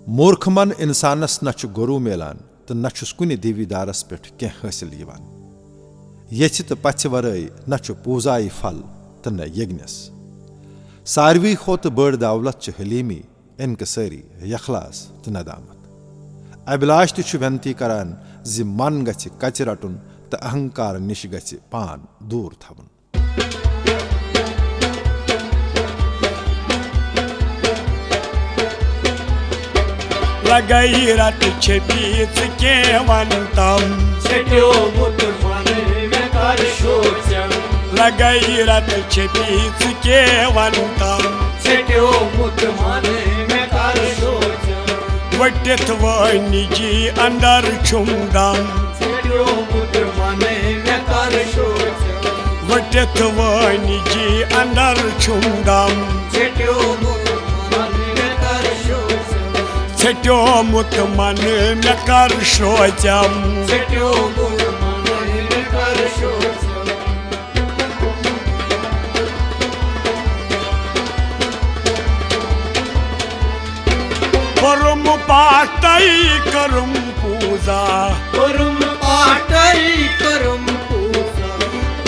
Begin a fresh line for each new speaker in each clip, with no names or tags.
मूर्ख मन इंसानस न गुरु मिलान तो न कुन देवीदारस पे क्या हासिल यछ तो पछ वरई न पूजाई फल तो न यज्ञस। सारवी खोत बड़ दौलत हलीमी इनकसारी यखलास तो नदामत। अभिलाष तंती करान जि मन गि कच रटुन तो अहंकार निश गि पान दूर थवन।
लगाई रत बीच के वंतम लगाई रत बीच के वंतम वटित वानी जी अंदर छुमदम वटित वानी जी अंदर छुमदम छट्यो मुत मन मे कर शोचम करुम पाटई करुम पूजा
करुम पाटई करुम पूजा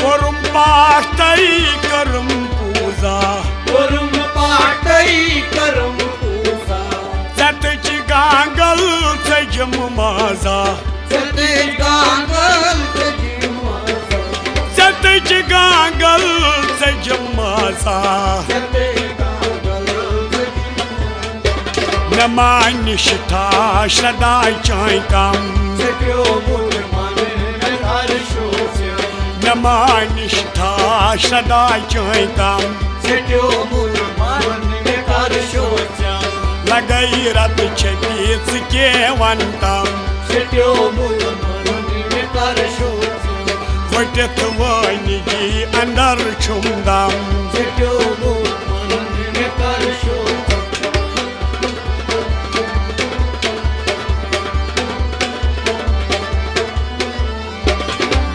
करुम पाटई करुम पूजा
करुम पाटई करुम पूजा
सतच गांगल सजम माजा
सतच गांगल सजम माजा
सतच गांगल सजम माजा नमान निष्ठा श्रद्धा चाय काम नमान निष्ठा श्रद्धा चाय काम लगाई रत बीच के वंतम वटित वानी जी अंदर छुमदम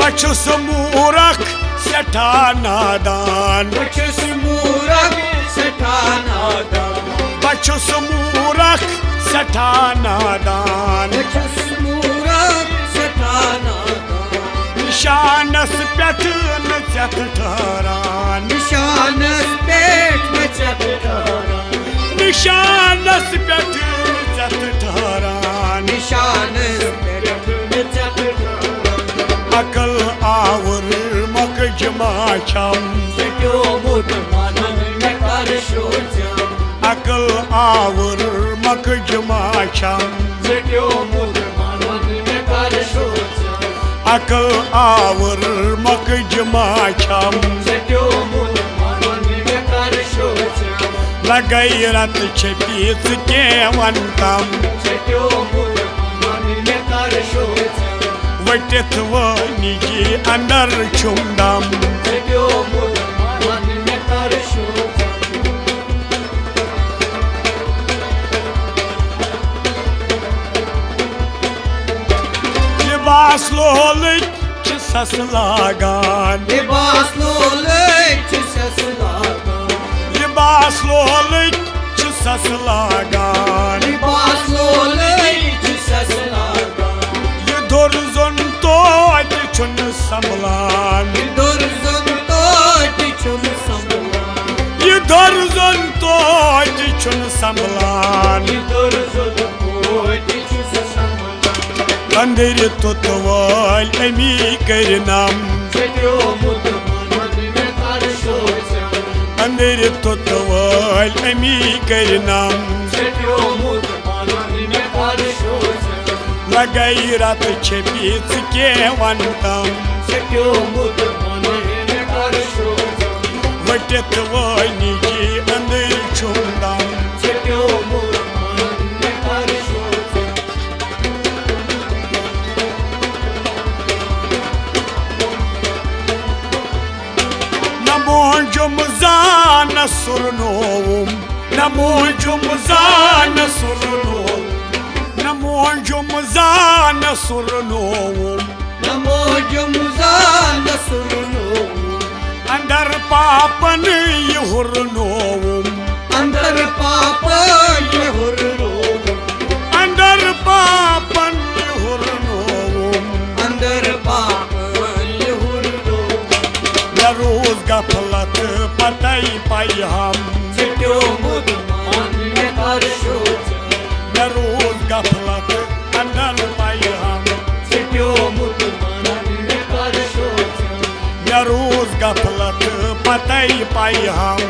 बचुस मूरख सठा नादान
बचुस मूरख सठा नादान
बचुस मूरख सठा नादान
बचुस मूरख सठा नादान
निशानस पेठ नचत ठहरान
निशानस पेठ नचत ठहरान
निशानस पेठ नचत ठहरान
निशानस पेठ नचत ठहरान
अकल आवर मक जमा छम
सट्यो मुत मनन में कर शोचम
अकल आवर मक जमा छम
सट्यो मुत मनन में कर शोचम
अकल आवर मक जमा छम
सट्यो मुत मनन में कर शोचम
लगाई रत बीच के वंतम
सट्यो मुत मनन में कर शोचम
वटित वानी जी अंदर छुमदम
सट्यो मुत मनन में कर शोचम
लिबास लोल सस लागान
लिबास लोलच सस लागान
लिबास लोल सस लागान
लिबास लोलच सस लागान
ये धुरजुन तो छुन संभलान
दुर्जन तो छुन संभलान
ये धुरजुन तो छुन संभलान
दुर्जन तो छुन संभलान
अंदर तुतवाल अमी करनम
सट्यो मुत मनन में कर शोचम
अंदर तुतवाल अमी करनम
सट्यो मुत मनन में कर शोचम
लगाई रत बीच के वंतम
सट्यो मुत मनन में कर शोचम
वटित वानी जी अंदर छुमदम
सट्यो मुत मनन में कर शोचम
नमो जुमजान सुरनोम नमो जुमजान सुरनोम नमो जुमजान सुरनोम
नमो जुमजान सुरनोम
अंदर पापन युहुरनोम
अंदर पाप ये हुर्रोम
गई पाई हम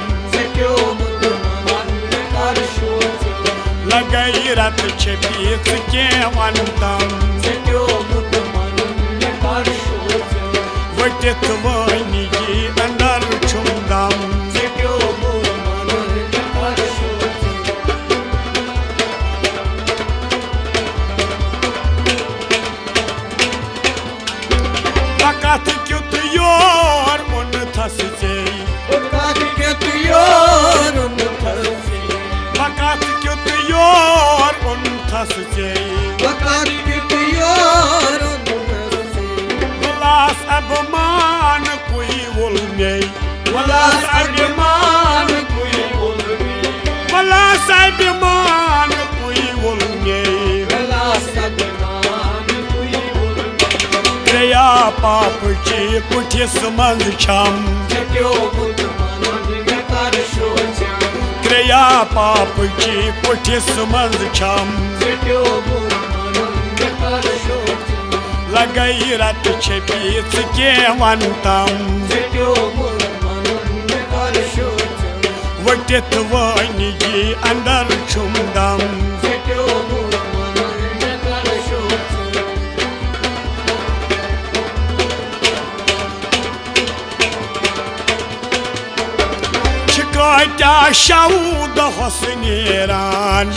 लगई रत छपीत के वंतम वटित वानी की अंदर छुमदम वक़्त क्युत योर उन थस जे वक़्त क्युत योर उन थस जे वलास अबमान कोई वुल में वलास अबमान कोई वुल में क्रिया पाप ची पुठिस मंद छम क्रिया पाप ची पुठिस मंद छम लगई रत छपीत के वंतम वटित वानी की अंदर छुमदम शिकायता शौद हसनेरान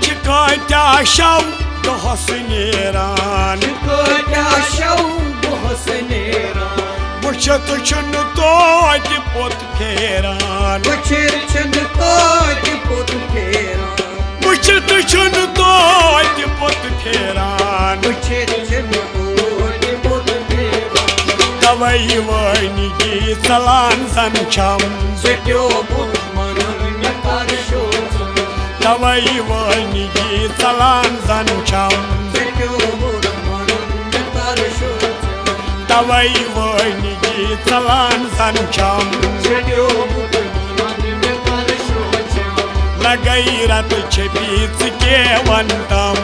शिकायता शौद हसनेरान बुछत छन तोत पोत फेरान बुछत छन तोत पोत फेरान तवई वानी की चलान सन छम तवई वानी की चलान सन छम तवई वानी की चलान सन छम लगई रत छपीत के वंतम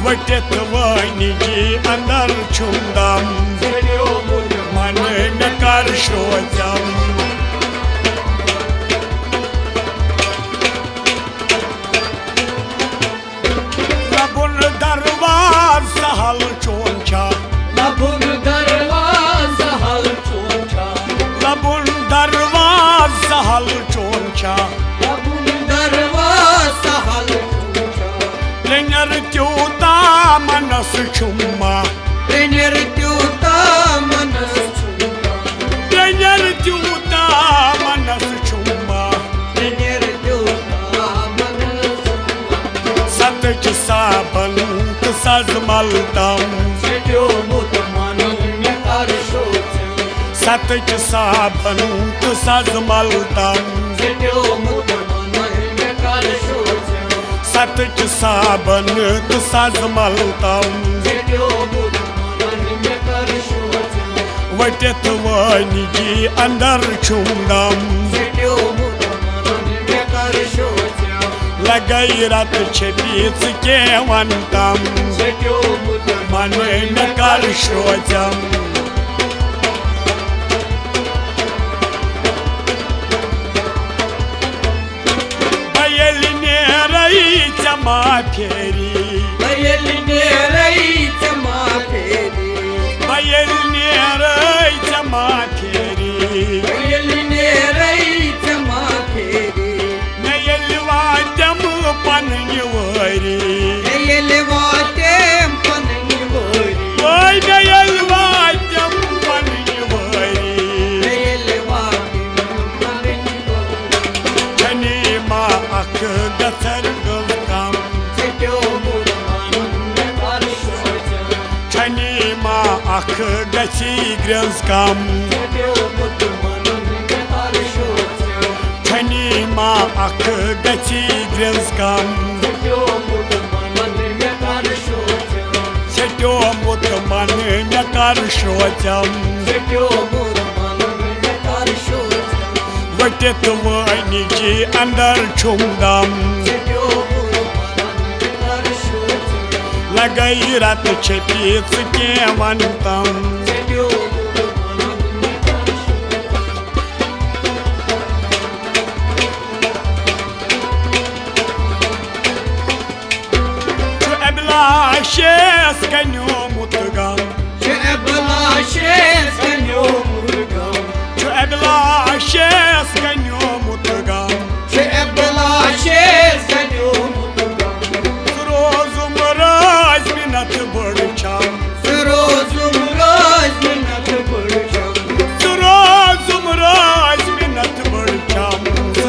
वटित वानी की अंदर छुमदम मन न कर शोचम लबुन दरबार सहल चोंचा लबुन दरबार सहल चोंचा लेनर त्योता मनस छुम्मा लेनर त्योता मनस छुम्मा सतच साबन सजमलदम सतच साबन सजमलदम सतच साबन सजमलदम वटित वानी की अंदर छुमदम लगई रत छपीत के वंतम मन न कर शोचम बयल नेरई चमा फेरी बयल नेरई चमा फेरी नयल वाटम पननि वरी नयल वाटम पननि वरी छनी मा अख गसर गम छनी मा अख गसी ग्रस कम छनी मा अख गसी ग्रस कम सेट्यो मुत मन न कर शोचम वटित वानी की अंदर छुमदम me găi rată ce pieță chevantam. Eblașes că ne-o mutgam.
Ce eblașes că ne-o mutgam.
Ce eblașes că ne-o mutgam.
Ce eblașes că ne-o mutgam.
Rozum răz minat bărceam.
Rozum răz minat bărceam.
Rozum răz minat bărceam.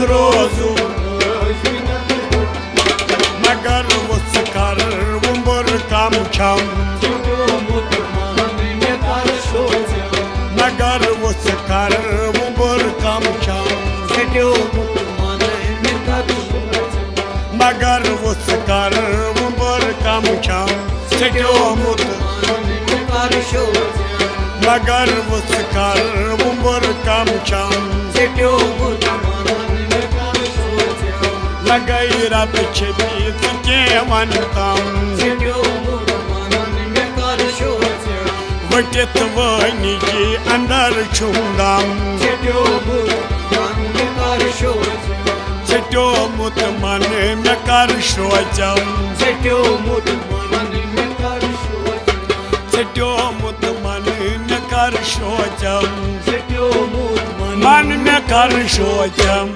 Rozum
răz minat bărceam.
Magar vos kar kam cham. Magar vos kar kam cham. Magar vos kar kam cham. Magar vos kar kam cham. Lagai rat che pit kevantam. Vătet vănigi andar chundam. Setio mut man me kar shojam. Setio mut man me kar shojam. Man me kar shojam.